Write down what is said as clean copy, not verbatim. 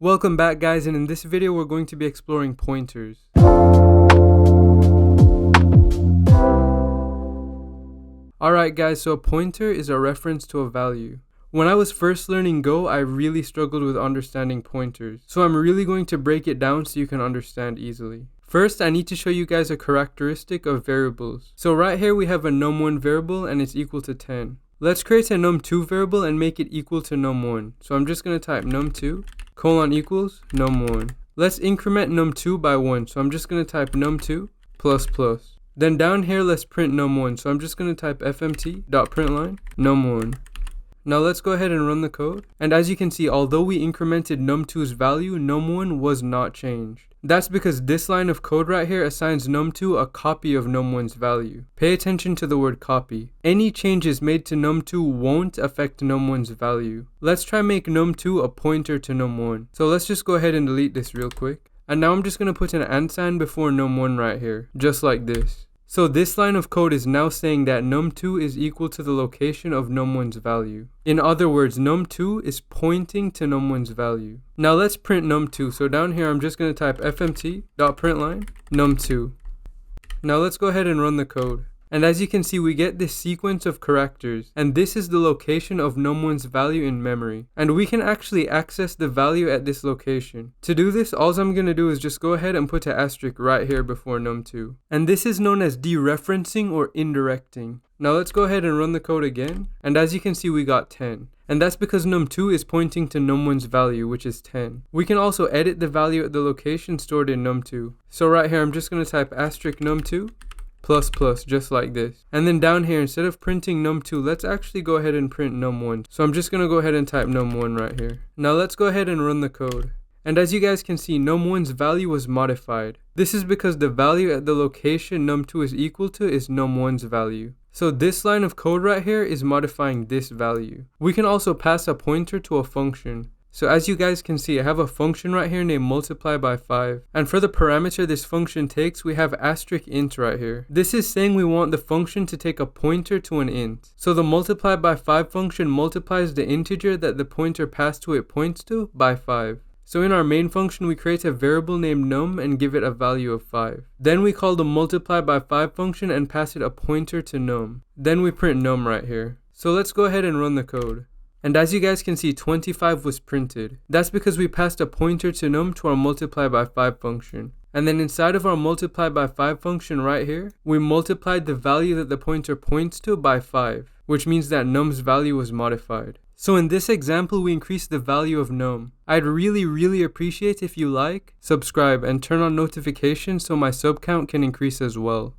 Welcome back guys, and in this video we're going to be exploring pointers. Alright guys, so a pointer is a reference to a value. When I was first learning Go, I really struggled with understanding pointers. So I'm really going to break it down so you can understand easily. First, I need to show you guys a characteristic of variables. So right here we have a num1 variable and it's equal to 10. Let's create a num2 variable and make it equal to num1. So I'm just going to type num2 colon equals num1. Let's increment num2 by 1. So I'm just going to type num2 plus plus. Then down here let's print num1. So I'm just going to type fmt.println num1. Now let's go ahead and run the code. And as you can see, although we incremented num2's value, num1 was not changed. That's because this line of code right here assigns num2 a copy of num1's value. Pay attention to the word copy. Any changes made to num2 won't affect num1's value. Let's try make num2 a pointer to num1. So let's just go ahead and delete this real quick. And now I'm just going to put an and sign before num1 right here, just like this. So this line of code is now saying that num2 is equal to the location of num1's value. In other words, num2 is pointing to num1's value. Now let's print num2. So down here I'm just going to type fmt.println num2. Now let's go ahead and run the code. And as you can see, we get this sequence of characters, and this is the location of num1's value in memory. And we can actually access the value at this location. To do this, all I'm going to do is just go ahead and put an asterisk right here before num2. And this is known as dereferencing or indirecting. Now let's go ahead and run the code again. And as you can see, we got 10. And that's because num2 is pointing to num1's value, which is 10. We can also edit the value at the location stored in num2. So right here, I'm just going to type asterisk num2 plus plus, just like this. And then down here, instead of printing num2, let's actually go ahead and print num1. So I'm just going to go ahead and type num1 right here. Now let's go ahead and run the code. And as you guys can see, num1's value was modified. This is because the value at the location num2 is equal to is num1's value. So this line of code right here is modifying this value. We can also pass a pointer to a function. So as you guys can see, I have a function right here named multiply by 5. And for the parameter this function takes, we have asterisk int right here. This is saying we want the function to take a pointer to an int. So the multiply by 5 function multiplies the integer that the pointer passed to it points to by 5. So in our main function, we create a variable named num and give it a value of 5. Then we call the multiply by 5 function and pass it a pointer to num. Then we print num right here. So let's go ahead and run the code. And as you guys can see, 25 was printed. That's because we passed a pointer to num to our multiply by 5 function. And then inside of our multiply by 5 function right here, we multiplied the value that the pointer points to by 5, which means that num's value was modified. So in this example, we increased the value of num. I'd really appreciate if you like, subscribe, and turn on notifications so my sub count can increase as well.